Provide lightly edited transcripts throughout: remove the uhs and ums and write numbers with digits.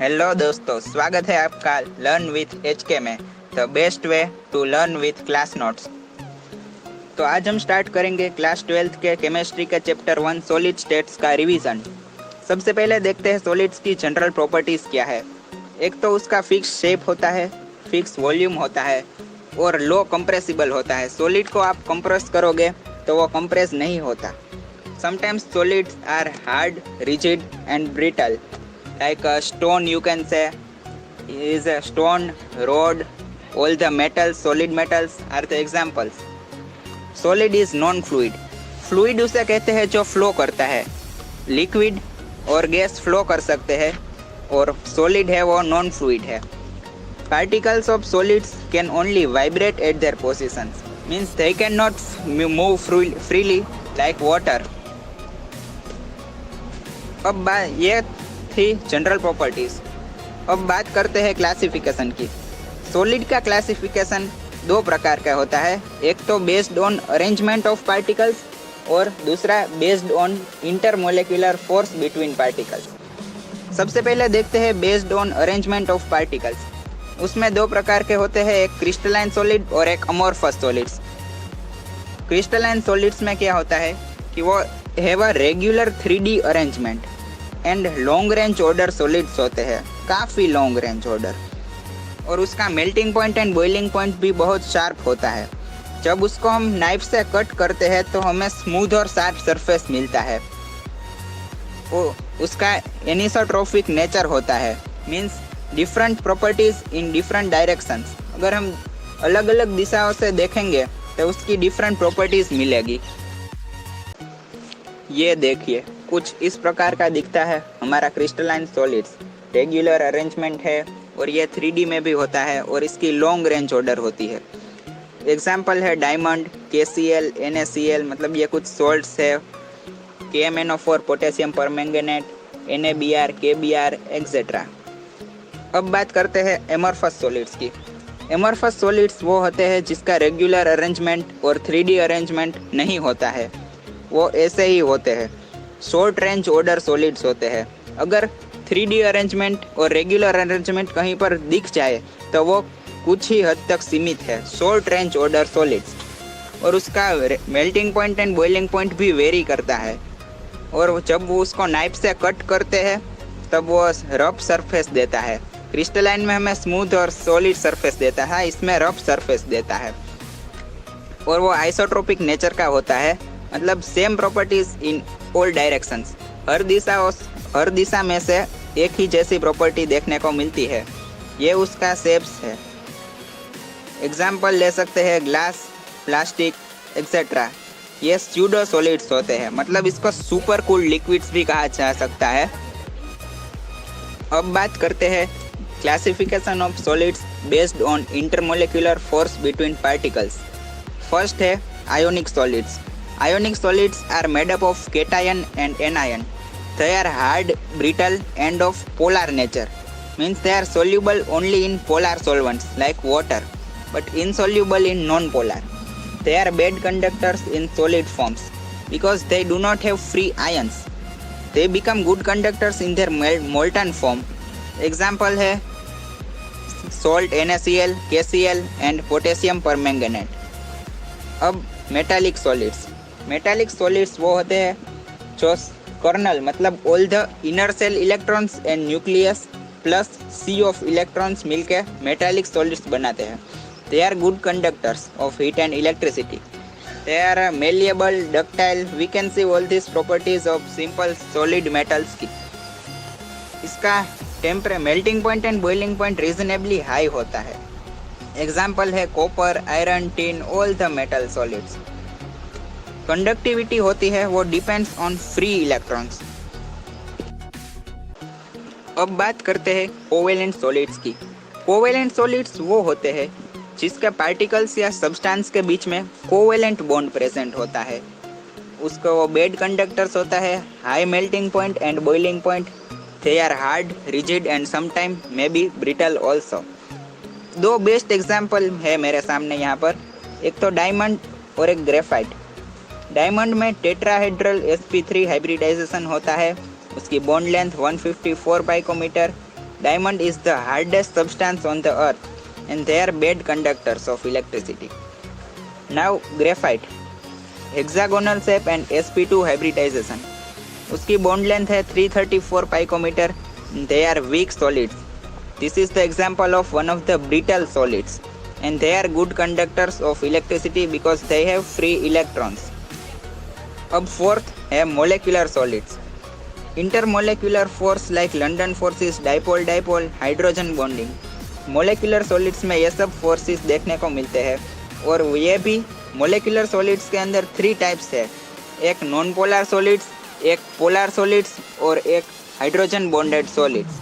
Hello दोस्तों, स्वागत है आपका लर्न विथ एचके में, the best way to learn with class notes. तो आज हम स्टार्ट करेंगे क्लास 12 के केमिस्ट्री के चैप्टर 1 सॉलिड स्टेट्स का रिवीजन। सबसे पहले देखते हैं सॉलिड्स की जनरल प्रॉपर्टीज़ क्या है। एक तो उसका फिक्स शेप होता है, फिक्स वॉल्यूम होता है और लो कंप्रेसिबल होता है। सॉलिड को आप कंप्रेस करोगे तो वो कंप्रेस नहीं होता। Sometimes solids are hard, rigid and brittle, like a stone. You can say is a stone, rod, all the metals, solid metals are the examples. Solid is non fluid. Fluid उसे कहते हैं जो flow करता है। Liquid और gas flow कर सकते हैं और सॉलिड है वो नॉन फ्लूइड है। Particles of solids can only vibrate at their positions, means they cannot move freely like water. अब ये थी जनरल प्रॉपर्टीज। अब बात करते हैं क्लासिफिकेशन की। सॉलिड का क्लासिफिकेशन दो प्रकार का होता है, एक तो based on arrangement of particles और दूसरा based on intermolecular force between particles. सबसे पहले देखते हैं based on arrangement of particles. उसमें दो प्रकार के होते हैं, एक क्रिस्टलाइन सॉलिड और एक अमोर्फस सॉलिड्स। क्रिस्टलाइन सॉलिड्स में क्या होता है कि वो have a regular 3D arrangement and long range order solids होते हैं, काफ़ी लॉन्ग रेंज ऑर्डर, और उसका melting point and boiling point भी बहुत शार्प होता है। जब उसको हम नाइफ से कट करते हैं तो हमें स्मूथ और शार्प सरफेस मिलता है। वो उसका एनिसोट्रोपिक नेचर होता है, means different properties in different directions. अगर हम अलग अलग दिशाओं से देखेंगे तो उसकी डिफरेंट प्रॉपर्टीज मिलेगी। ये देखिए, कुछ इस प्रकार का दिखता है हमारा क्रिस्टलाइन सॉलिड्स। रेगुलर अरेंजमेंट है और ये 3D में भी होता है और इसकी लॉन्ग रेंज ऑर्डर होती है। एग्जाम्पल है डायमंड, KCl, NaCl, मतलब ये कुछ सॉल्ट्स है, KMnO4, potassium permanganate, NaBr, KBr etcetera. अब बात करते हैं एमॉर्फस सॉलिड्स की। एमॉर्फस सॉलिड्स वो होते हैं जिसका रेगुलर अरेंजमेंट और 3D अरेंजमेंट नहीं होता है, वो ऐसे ही होते हैं, शॉर्ट रेंज ऑर्डर सॉलिड्स होते हैं। अगर 3D अरेंजमेंट और रेगुलर अरेंजमेंट कहीं पर दिख जाए तो वो कुछ ही हद तक सीमित है, शॉर्ट रेंज ऑर्डर सॉलिड्स, और उसका melting point and boiling point भी वेरी करता है। और जब वो उसको नाइफ से कट करते हैं तब वो रफ सरफेस देता है। क्रिस्टलाइन में हमें स्मूथ और सॉलिड सरफेस देता है, इसमें रफ सरफेस देता है। और वो आइसोट्रोपिक नेचर का होता है, मतलब same properties in all directions. हर दिशा में से एक ही जैसी प्रॉपर्टी देखने को मिलती है। ये उसका शेप्स है। एग्जाम्पल ले सकते हैं ग्लास, प्लास्टिक एक्सेट्रा। ये स्यूडो सॉलिड्स होते हैं, मतलब इसको सुपर कूल लिक्विड्स भी कहा जा सकता है। अब बात करते हैं classification of solids based on intermolecular force between particles. First है ionic solids. Ionic solids are made up of cation and anion. They are hard, brittle and of polar nature. Means they are soluble only in polar solvents like water, but insoluble in non-polar. They are bad conductors in solid forms because they do not have free ions. They become good conductors in their molten form. Example है salt NaCl, KCl and potassium permanganate. अब metallic solids. Metallic solids वो होते हैं जो kernel, मतलब all the inner cell electrons and nucleus plus sea of electrons मिलके metallic solids बनाते हैं। They are good conductors of heat and electricity. They are malleable, ductile. We can see all this properties of simple solid metals की। इसका melting point and boiling point reasonably high होता है। Example है copper, iron, tin, all the metal solids. Conductivity होती है वो depends on free electrons. अब बात करते हैं कोवेलेंट सॉलिड्स की। कोवेलेंट सॉलिड्स वो होते हैं जिसके पार्टिकल्स या सब्सटेंस के बीच में कोवेलेंट बॉन्ड प्रेजेंट होता है। उसका वो बेड कंडक्टर्स होता है, high melting point and boiling point. They are hard, rigid and sometime may be brittle also. दो बेस्ट एग्जाम्पल है मेरे सामने यहाँ पर, एक तो डायमंड और एक ग्रेफाइट। डायमंड में टेट्राहेड्रल sp3 हाइब्रिडाइजेशन होता है, उसकी bond length 154 पाइकोमीटर, Diamond is the hardest substance on the earth and they are bad conductors of electricity. Now graphite, hexagonal shape and sp2 hybridization. उसकी bond length है 334 picometer. They are weak solids. This is the example of one of the brittle solids and they are good conductors of electricity because they have free electrons. अब fourth है molecular solids. Intermolecular force like London forces, dipole dipole, hydrogen bonding. Molecular solids में ये सब forces देखने को मिलते हैं और ये भी मोलेकुलर सॉलिड्स के अंदर 3 टाइप्स है, एक नॉन पोलर सॉलिड्स, एक पोलर सॉलिड्स और एक हाइड्रोजन बॉन्डेड सॉलिड्स।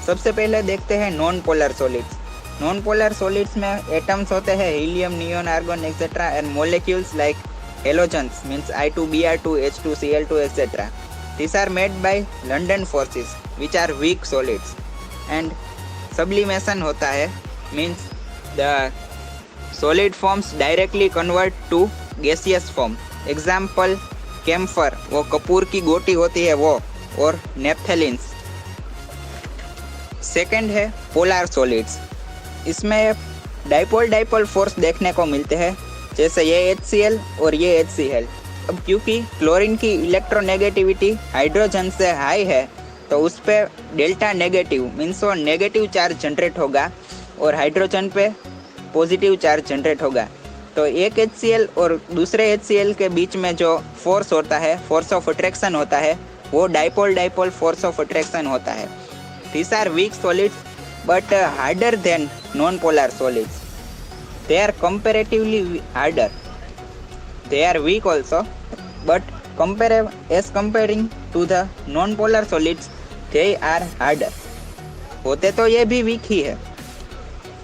सबसे पहले देखते हैं non polar solids. Non polar solids में एटम्स होते हैं helium, neon, argon etcetera and molecules like halogens means I2Br2 H2Cl2 etcetera. These are made by London forces which are weak solids and sublimation होता है means the solid forms directly convert to gaseous form. Example camphor, वो कपूर की गोटी होती है वो, और नेप्थेलिन्स। Second है पोलर सॉलिड्स। इसमें डाइपोल डाइपोल फोर्स देखने को मिलते हैं जैसे ये HCl और ये HCl। अब क्योंकि क्लोरीन की इलेक्ट्रोनेगेटिविटी हाइड्रोजन से हाई है तो उस पर डेल्टा नेगेटिव मीन्स वो नेगेटिव चार्ज जनरेट होगा और हाइड्रोजन पे पॉजिटिव चार्ज जनरेट होगा। तो एक HCl और दूसरे HCl के बीच में जो फोर्स होता है, फोर्स ऑफ अट्रैक्शन होता है, वो dipole dipole force of attraction होता है। These are weak solids but harder than non-polar solids. They are comparatively harder. They are weak also, but comparing to the non-polar solids, they are harder. होते तो ये भी weak ही है।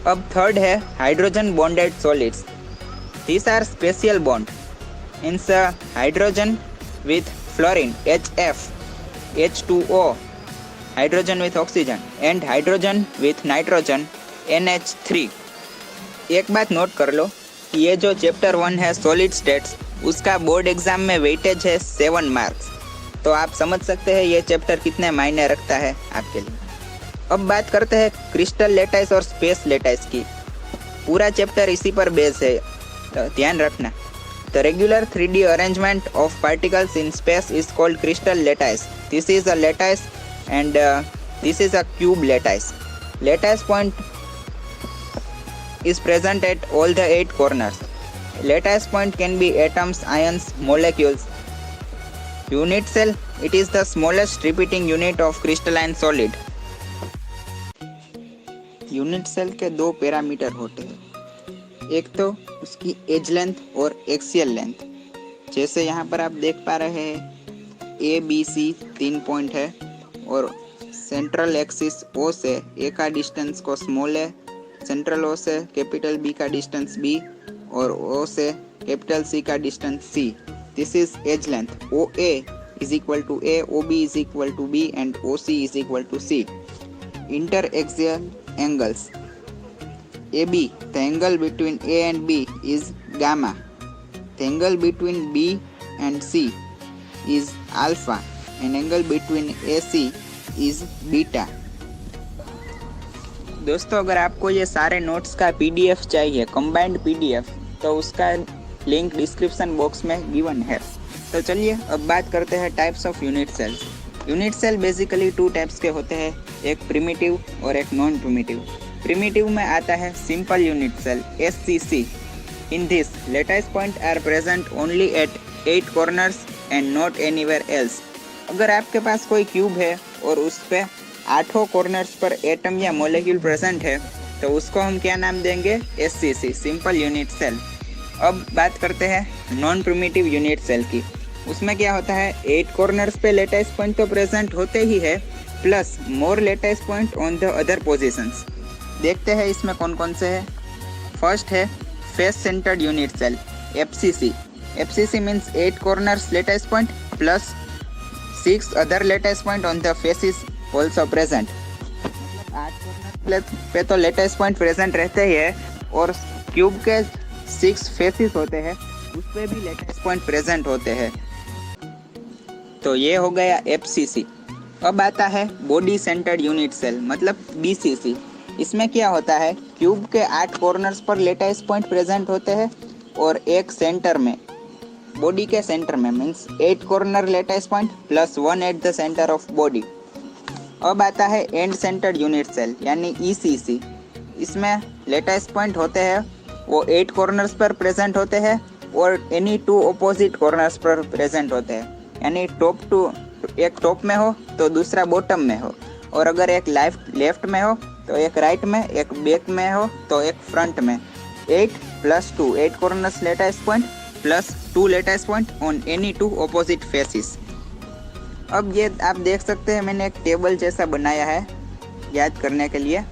अब third है hydrogen bonded solids. These are special bond. Means hydrogen with fluorine HF, H2O, hydrogen with oxygen and hydrogen with nitrogen NH3. एक बात note कर लो कि ये जो चैप्टर 1 है सॉलिड स्टेट्स, उसका बोर्ड एग्जाम में वेटेज है 7 मार्क्स। तो आप समझ सकते हैं ये चैप्टर कितने मायने रखता है आपके लिए। अब बात करते हैं क्रिस्टल लेटाइस और स्पेस लेटाइस की। पूरा चैप्टर इसी पर बेस है, तो ध्यान रखना। The regular 3D arrangement of particles in space is called crystal lattice. This is a lattice and this is a cube lattice. Lattice point is present at all the 8 corners. Lattice point can be atoms, ions, molecules. Unit cell, it is the smallest repeating unit of crystalline solid. Unit cell के 2 parameter होते हैं, एक तो उसकी edge length और axial length. जैसे यहाँ पर आप देख पा रहे हैं ABC 3 पॉइंट है और सेंट्रल एक्सिस O से A का डिस्टेंस को स्मॉल है, सेंट्रल O से कैपिटल B का डिस्टेंस B और O से कैपिटल C का distance C. This is edge length. OA is equal to A, OB is equal to B and OC is equal to C. Interaxial angles. AB, the angle between A and B is gamma. The angle between B and C is alpha and angle between AC is beta. दोस्तों अगर आपको ये सारे notes का PDF चाहिए, combined PDF, तो उसका link description box में गिवन है। तो चलिए अब बात करते हैं types of unit cells. Unit cell basically 2 types के होते हैं, एक प्रिमिटिव और एक नॉन प्रिमिटिव। प्रिमिटिव में आता है simple unit cell SCC. In this lattice point are present only at 8 corners and not anywhere else. अगर आपके पास कोई क्यूब है और उस पे 8 कॉर्नर्स पर एटम या मॉलिक्यूल प्रेजेंट है तो उसको हम क्या नाम देंगे? SCC, simple unit cell. अब बात करते हैं नॉन प्रिमिटिव यूनिट सेल की। उसमें क्या होता है, 8 कॉर्नर्स पे लेटाइस पॉइंट तो प्रेजेंट होते ही है, plus more lattice point on the other positions. देखते हैं इसमें कौन कौन से है। फर्स्ट है face centered unit cell FCC. FCC means 8 corners lattice point plus 6 other lattice point on the faces also present. 8 corner पे तो लेटाइस पॉइंट प्रेजेंट रहते ही है और क्यूब के 6 फेसिस होते हैं, उस पर भी लेटाइस पॉइंट प्रेजेंट होते हैं। तो ये हो गया FCC। अब आता है बॉडी सेंटर्ड यूनिट सेल मतलब BCC। इसमें क्या होता है, क्यूब के 8 कॉर्नर्स पर लेटाइस पॉइंट प्रेजेंट होते हैं और एक सेंटर में, बॉडी के सेंटर में, means 8 corner lattice point plus 1 at the centre of body. अब आता है एंड सेंटर्ड यूनिट सेल यानी ECC। इसमें लेटाइस पॉइंट होते हैं, वो 8 कॉर्नर्स पर प्रेजेंट होते हैं और एनी 2 ऑपोजिट कॉर्नर्स पर प्रेजेंट होते हैं, यानी एक टॉप में हो तो दूसरा बॉटम में हो, और अगर एक लेफ्ट में हो तो एक राइट में, एक बैक में हो तो एक फ्रंट में। 8 + 2 8 corners lattice point plus 2 lattice point on any 2 opposite faces. अब ये आप देख सकते हैं, मैंने एक टेबल जैसा बनाया है याद करने के लिए।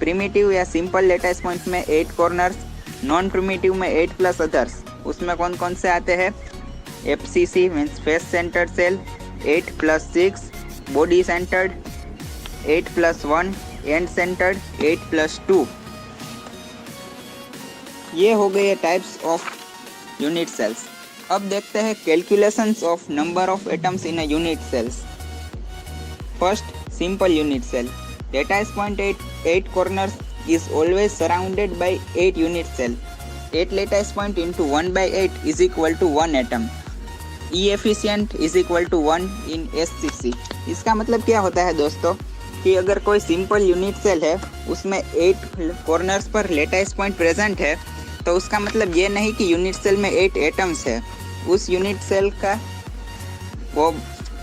प्रिमिटिव या सिंपल लेटाइस पॉइंट में 8 कॉर्नर्स, नॉन प्रिमिटिव में 8 प्लस अदर्स। उसमें कौन कौन से आते हैं, FCC means face centered cell 8 + 6, body centered 8 + 1, end centered 8 + 2। ये हो गए टाइप्स ऑफ यूनिट सेल्स। अब देखते हैं calculations of number of atoms in a unit cells. First, simple unit cell. Lattice point 8 corners is always surrounded by 8 unit cell. 8 lattice point into 1/8 is equal to 1 atom. E efficient is equal to 1 in SCC. इसका मतलब क्या होता है दोस्तों, कि अगर कोई simple unit cell है उसमें 8 कॉर्नर्स पर लेटाइस पॉइंट प्रेजेंट है, तो उसका मतलब ये नहीं कि यूनिट सेल में 8 एटम्स है। उस यूनिट सेल का वो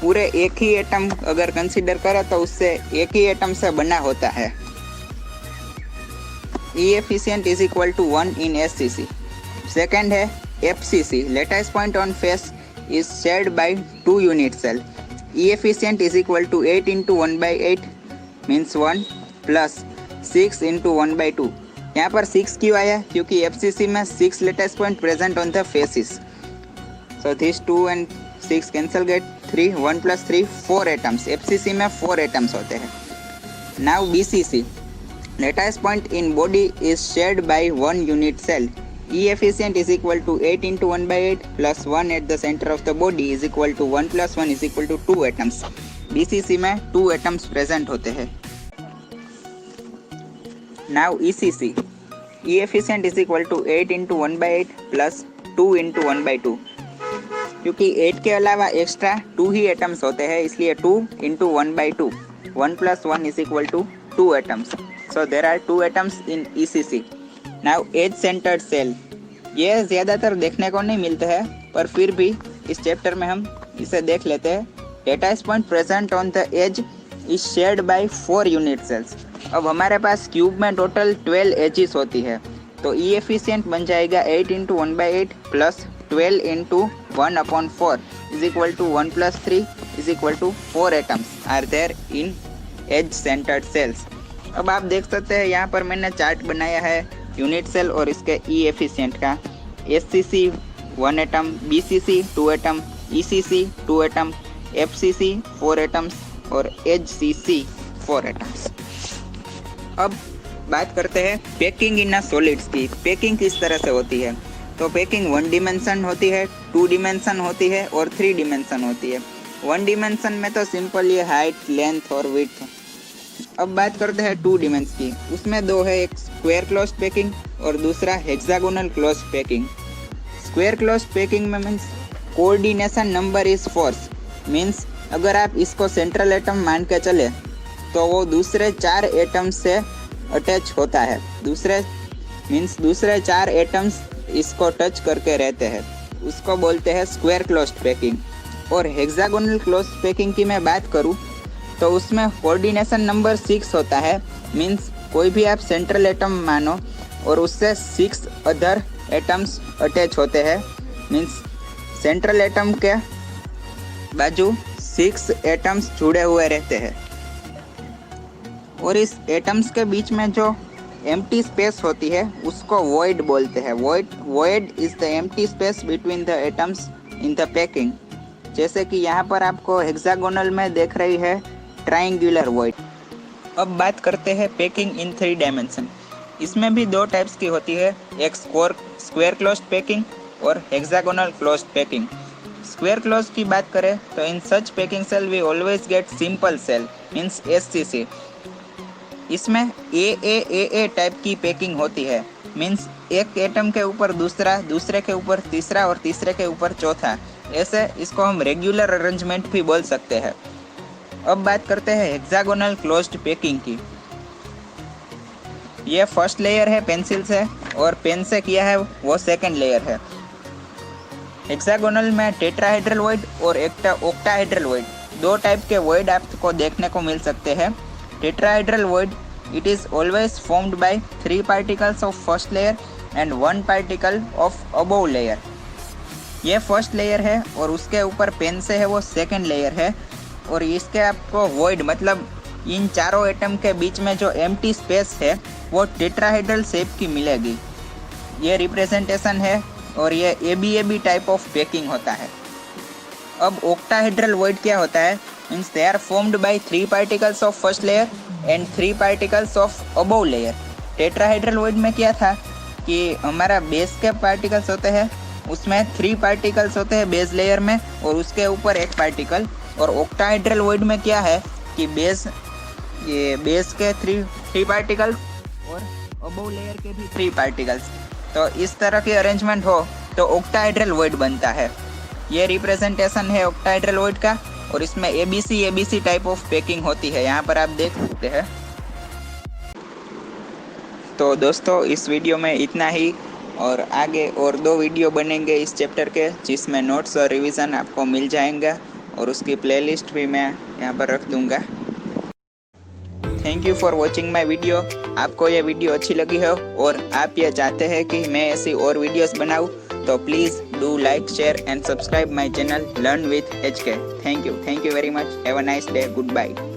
पूरे एक ही एटम अगर कंसीडर करें तो उससे एक ही एटम से बना होता है। E efficient is equal to 1 in SCC. Second है FCC, lattice point on face is shared by 2 unit cell. E efficient is equal to 8 into 1/8 means 1 plus 6 into 1/2. यहाँ पर 6 क्यों आया, क्योंकि FCC में 6 lattice point present on the faces. So these 2 and 6 cancel, get 3, 1 plus 3 4 atoms. FCC में 4 atoms होते हैं। Now BCC, lattice point in body is shared by 1 unit cell. E efficient is equal to 8 into 1/8 plus 1 at the center of the body is equal to 1 plus 1 is equal to 2 atoms. BCC में 2 atoms present होते हैं। Now ECC, E efficient is equal to 8 into 1/8 plus 2 into 1/2। क्योंकि 8 के अलावा extra 2 ही atoms होते हैं, इसलिए 2 into 1/2, 1 plus 1 is equal to 2 atoms. So there are 2 atoms in ECC. Now edge centered cell, ये ज़्यादातर देखने को नहीं मिलते हैं, पर फिर भी इस चैप्टर में हम इसे देख लेते हैं। Lattice point present on the edge is shared by 4 unit cells. अब हमारे पास क्यूब में टोटल 12 एजेस होती है, तो ई एफिशिएंट बन जाएगा 8 into 1/8 plus 12 into 1/4 is equal to 1 plus 3 is equal to 4 atoms are there in edge centered cells. अब आप देख सकते हैं यहाँ पर मैंने चार्ट बनाया है यूनिट सेल और इसके ई एफिशिएंट का। SCC 1 atom, BCC 2 atom, ECC 2 atom, FCC 4 atoms और HCC 4 atoms। अब बात करते हैं पैकिंग इन सॉलिड्स की। पैकिंग किस तरह से होती है, तो पैकिंग 1 डिमेंशन होती है, 2 डिमेंशन होती है और 3 डिमेंशन होती है। 1 डिमेंशन में तो सिंपल ये हाइट, लेंथ और विड्थ। अब बात करते हैं 2 डिमेंशन की। उसमें 2 है, एक स्क्वायर क्लोज पैकिंग और दूसरा hexagonal close packing. Square close packing में means coordination number is four, means अगर आप इसको सेंट्रल एटम मान के चले तो वो दूसरे 4 एटम से अटैच होता है। दूसरे 4 एटम्स इसको टच करके रहते हैं, उसको बोलते हैं स्क्वायर क्लोज्ड पैकिंग। और हेक्सागोनल क्लोज्ड पैकिंग की मैं बात करूँ तो उसमें कोऑर्डिनेशन नंबर 6 होता है, मीन्स कोई भी आप सेंट्रल एटम मानो और उससे 6 अदर एटम्स अटैच होते हैं, मीन्स सेंट्रल एटम के बाजू 6 एटम्स जुड़े हुए रहते हैं। और इस एटम्स के बीच में जो एम्प्टी स्पेस होती है उसको वॉइड बोलते हैं। Void is the empty space between the atoms in the packing. जैसे कि यहाँ पर आपको हेक्सागोनल में देख रही है ट्रायंगुलर वॉइड। अब बात करते हैं पैकिंग इन 3 डायमेंशन। इसमें भी 2 टाइप्स की होती है, एक स्क्वायर क्लोज्ड पैकिंग और hexagonal closed packing. Square close की बात करें तो in such packing cell we always get simple cell means SCC। इसमें ए टाइप की पैकिंग होती है, मीन्स एक एटम के ऊपर दूसरा, दूसरे के ऊपर तीसरा और तीसरे के ऊपर चौथा। ऐसे इसको हम रेगुलर अरेंजमेंट भी बोल सकते हैं। अब बात करते हैं हेक्सागोनल क्लोज्ड पैकिंग की। ये फर्स्ट लेयर है पेंसिल से और पेन से किया है वो सेकंड लेयर है। हेक्सागोनल में टेट्राहेड्रल वॉइड और एक ऑक्टाहेड्रल वॉइड, दो टाइप के वॉइड आपको देखने को मिल सकते हैं। Tetrahedral void it is always formed by 3 particles of first layer and 1 particle of above layer. ये फर्स्ट लेयर है और उसके ऊपर पेन से है वो सेकंड लेयर है। और इसके आपको वॉइड मतलब इन चारों एटम के बीच में जो एम्प्टी स्पेस है वो टेट्राहेड्रल शेप की मिलेगी। ये रिप्रेजेंटेशन है और ये ABAB टाइप ऑफ पैकिंग होता है। अब ऑक्टाहेड्रल वॉइड क्या होता है, means they are formed by 3 particles of first layer and 3 particles of above layer. Tetrahedral void में क्या था कि हमारा बेस के पार्टिकल्स होते हैं, उसमें 3 पार्टिकल्स होते हैं बेस लेयर में और उसके ऊपर एक पार्टिकल। और ऑक्टाहेड्रल वॉइड में क्या है कि बेस के 3 पार्टिकल्स और अबोव लेयर के भी 3 पार्टिकल्स। तो इस तरह की अरेंजमेंट हो तो ऑक्टाहेड्रल वॉइड बनता है। ये रिप्रेजेंटेशन है ऑक्टाहेड्रल वॉइड का और इसमें ABC टाइप ऑफ पैकिंग होती है, यहाँ पर आप देख सकते हैं। तो दोस्तों इस वीडियो में इतना ही, और आगे और 2 वीडियो बनेंगे इस चैप्टर के जिसमें नोट्स और रिवीजन आपको मिल जाएंगे और उसकी प्लेलिस्ट भी मैं यहाँ पर रख दूँगा। Thank you for watching my video. आपको ये वीडियो अच्छी लगी हो और आप ये चाहते हैं कि मैं ऐसी और वीडियोस बनाऊँ तो please do like, share and subscribe my channel learn with HK। Thank you very much. Have a nice day. Good bye.